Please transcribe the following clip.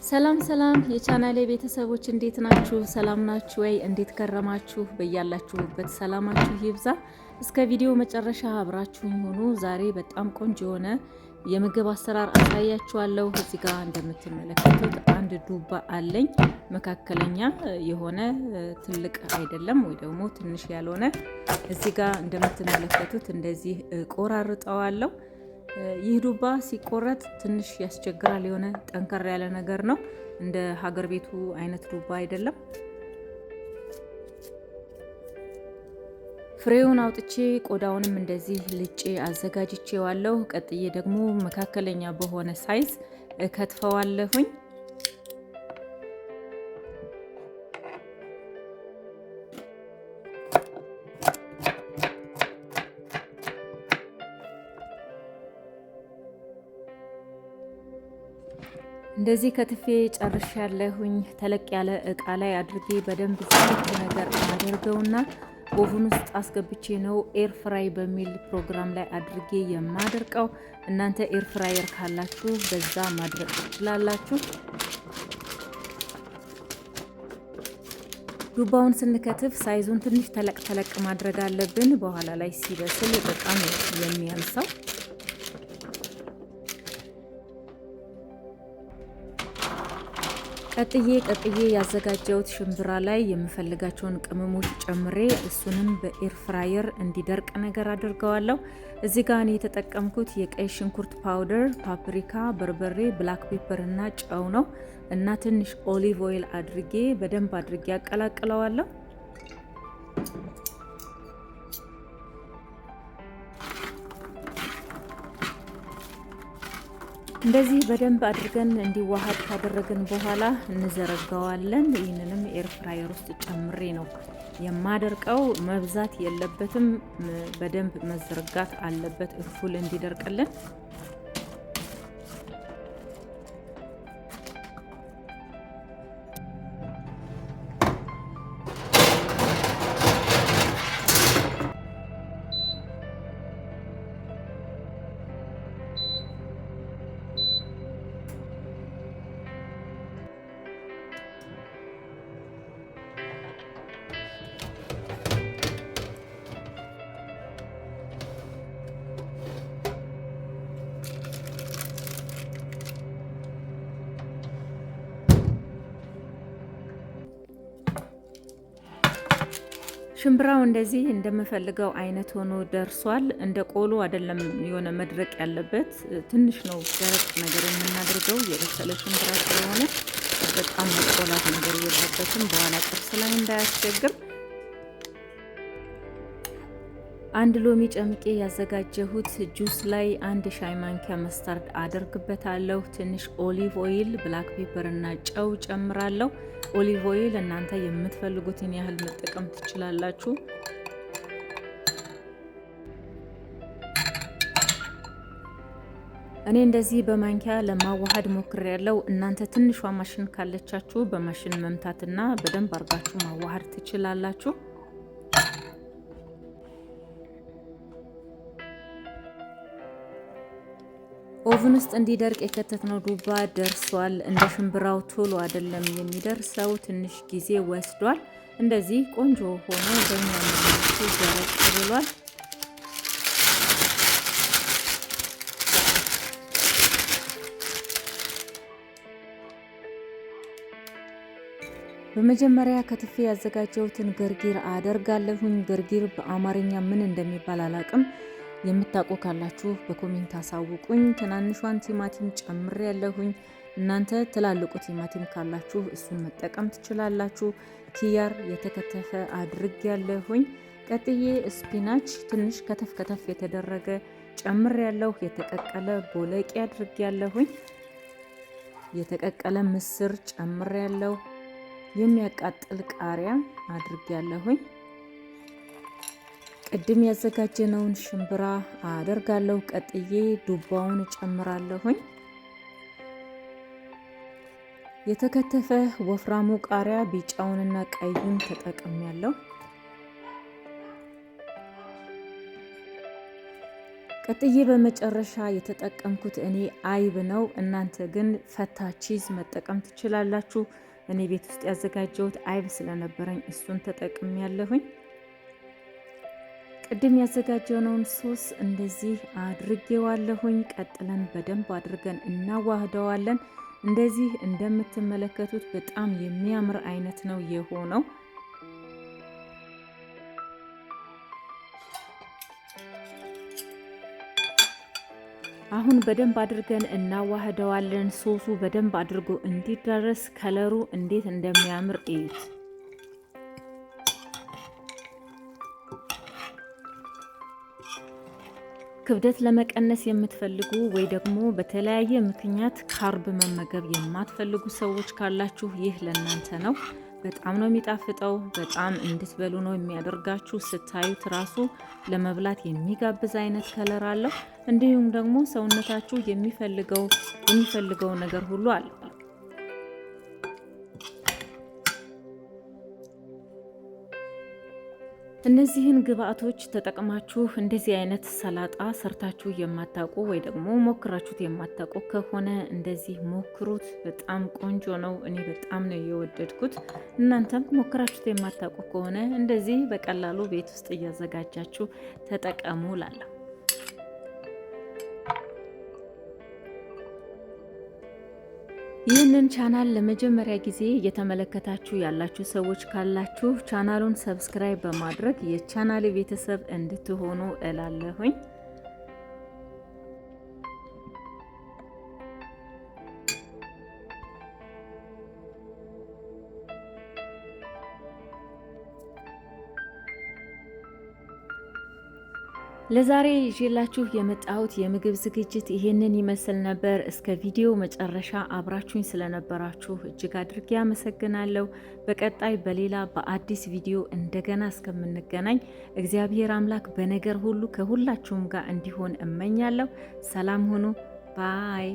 ሰላም ሰላም የቻናሌ ቤተሰቦች እንዴት ናችሁ? ሰላም ናችሁ ወይ? እንዴት ከረማችሁ? በያላችሁበት ሰላማችሁ ይብዛ። እስከ ቪዲዮ መጨረሻ አብራችሁኝ ሆኑ። ዛሬ በጣም ቆንጆ የሆነ የምግብ አሰራር አሳያችኋለሁ። እዚህ ጋር እንደምትመለከቱት አንድ ዱባ አለኝ። መካከለኛ የሆነ ትልቅ አይደለም ወይ ደግሞ ትንሽ ያልሆነ። እዚህ ጋር እንደምትመለከቱት እንደዚህ ቆራርጠዋለሁ። ይህ ዱባ ሲቆረጥ ትንሽ ያስቸግራል። የሆነ ጠንከር ያለ ነገር ነው። እንደ ሀገር ቤቱ አይነት ዱባ አይደለም። ፍሬውን አውጥቼ ቆዳውንም እንደዚህ ልጬ አዘጋጅቼዋለሁ። ቀጥዬ ደግሞ መካከለኛ በሆነ ሳይዝ ከትፈዋለሁኝ። እንደዚህ ከትፌ ጨርሻለሁኝ። ተለቅ ያለ እቃ ላይ አድርጌ በደንብ ዝግት ነገር አድርገውና ኦቭን ውስጥ አስገብቼ ነው ኤር ፍራይ በሚል ፕሮግራም ላይ አድርጌ የማደርቀው። እናንተ ኤር ፍራየር ካላችሁ በዛ ማድረቅ ትችላላችሁ። ዱባውን ስንከትፍ ሳይዙን ትንሽ ተለቅ ተለቅ ማድረግ አለብን። በኋላ ላይ ሲበስል በጣም የሚያንሳው። ቀጥዬ ያዘጋጀሁት ሽምብራ ላይ የምፈልጋቸውን ቅመሞች ጨምሬ እሱንም በኤር ፍራየር እንዲደርቅ ነገር አድርገዋለሁ። እዚህ ጋር እኔ የተጠቀምኩት የቀይ ሽንኩርት ፓውደር፣ ፓፕሪካ፣ በርበሬ፣ ብላክ ፔፐር እና ጨው ነው እና ትንሽ ኦሊቭ ኦይል አድርጌ በደንብ አድርጌ አቀላቅለዋለሁ። እንደዚህ በደንብ አድርገን እንዲዋሃድ ካደረግን በኋላ እንዘረጋዋለን። ይህንንም ኤር ፍራየር ውስጥ ጨምሬ ነው የማደርቀው። መብዛት የለበትም፣ በደንብ መዘርጋት አለበት እኩል እንዲደርቅልን። ሽምብራው እንደዚህ እንደምፈልገው አይነት ሆኖ ደርሷል። እንደ ቆሎ አይደለም የሆነ መድረቅ ያለበት፣ ትንሽ ነው ደረቅ ነገር የምናደርገው። የበሰለ ሽምብራ ስለሆነ በጣም መቆላት ነገር የለበትም፣ በኋላ ጥርስ ላይ እንዳያስቸግር። አንድ ሎሚ ጨምቄ ያዘጋጀሁት ጁስ ላይ አንድ ሻይ ማንኪያ መስታርድ አደርግበታለሁ። ትንሽ ኦሊቭ ኦይል፣ ብላክ ፔፐር እና ጨው ጨምራለሁ። ኦሊቭ ኦይል እናንተ የምትፈልጉትን ያህል መጠቀም ትችላላችሁ። እኔ እንደዚህ በማንኪያ ለማዋሃድ ሞክሬያለሁ። እናንተ ትንሿ ማሽን ካለቻችሁ በማሽን መምታትና በደንብ አርጋችሁ ማዋሃድ ትችላላችሁ። ኦቭን ውስጥ እንዲደርቅ የከተትነው ዱባ ደርሷል። እንደ ሽምብራው ቶሎ አይደለም የሚደርሰው፣ ትንሽ ጊዜ ወስዷል። እንደዚህ ቆንጆ ሆኖ በሚያምር ደረቅ ብሏል። በመጀመሪያ ከትፌ ያዘጋጀሁትን ገርጊር አደርጋለሁኝ። ገርጊር በአማርኛ ምን እንደሚባል አላቅም። የምታውቁ ካላችሁ በኮሜንት አሳውቁኝ። ትናንሿን ቲማቲም ጨምሬ ያለሁኝ። እናንተ ትላልቁ ቲማቲም ካላችሁ እሱን መጠቀም ትችላላችሁ። ኪያር የተከተፈ አድርግ ያለሁኝ። ቀጥዬ ስፒናች ትንሽ ከተፍ የተደረገ ጨምሬ ያለሁ። የተቀቀለ ቦለቄ አድርግ ያለሁኝ። የተቀቀለ ምስር ጨምሬ ያለሁ። የሚያቃጥል ቃሪያ አድርግ ያለሁኝ። ቅድም ያዘጋጀነውን ሽምብራ አደርጋለሁ። ቀጥዬ ዱባውን ጨምራለሁኝ። የተከተፈ ወፍራሙ ቃሪያ ቢጫውንና ቀዩን ተጠቅሜያለሁ። ቀጥዬ በመጨረሻ የተጠቀምኩት እኔ አይብ ነው። እናንተ ግን ፈታ ቺዝ መጠቀም ትችላላችሁ። እኔ ቤት ውስጥ ያዘጋጀሁት አይብ ስለነበረኝ እሱን ተጠቅም ያለሁኝ። ቅድም ያዘጋጀነውን ሶስ እንደዚህ አድርጌዋለሁኝ። ቀጥለን በደንብ አድርገን እናዋህደዋለን። እንደዚህ እንደምትመለከቱት በጣም የሚያምር አይነት ነው የሆነው። አሁን በደንብ አድርገን እናዋህደዋለን። ሶሱ በደንብ አድርጎ እንዲዳረስ ከለሩ እንዴት እንደሚያምር እዩት። ክብደት ለመቀነስ የምትፈልጉ ወይ ደግሞ በተለያየ ምክንያት ካርብ መመገብ የማትፈልጉ ሰዎች ካላችሁ ይህ ለእናንተ ነው። በጣም ነው የሚጣፍጠው። በጣም እንድትበሉ ነው የሚያደርጋችሁ። ስታዩት ራሱ ለመብላት የሚጋብዝ አይነት ከለር አለው። እንዲሁም ደግሞ ሰውነታችሁ የሚፈልገው ነገር ሁሉ አለው። እነዚህን ግብአቶች ተጠቅማችሁ እንደዚህ አይነት ሰላጣ ሰርታችሁ የማታውቁ ወይ ደግሞ ሞክራችሁት የማታውቁ ከሆነ እንደዚህ ሞክሩት። በጣም ቆንጆ ነው። እኔ በጣም ነው የወደድኩት። እናንተም ሞክራችሁት የማታውቁ ከሆነ እንደዚህ በቀላሉ ቤት ውስጥ እያዘጋጃችሁ ተጠቀሙ ላለሁ። ይህንን ቻናል ለመጀመሪያ ጊዜ እየተመለከታችሁ ያላችሁ ሰዎች ካላችሁ ቻናሉን ሰብስክራይብ በማድረግ የቻናሌ ቤተሰብ እንድትሆኑ እላለሁኝ። ለዛሬ ይዤላችሁ የመጣሁት የምግብ ዝግጅት ይሄንን ይመስል ነበር። እስከ ቪዲዮ መጨረሻ አብራችሁኝ ስለነበራችሁ እጅግ አድርጌ አመሰግናለሁ። በቀጣይ በሌላ በአዲስ ቪዲዮ እንደገና እስከምንገናኝ እግዚአብሔር አምላክ በነገር ሁሉ ከሁላችሁም ጋር እንዲሆን እመኛለሁ። ሰላም ሁኑ። ባይ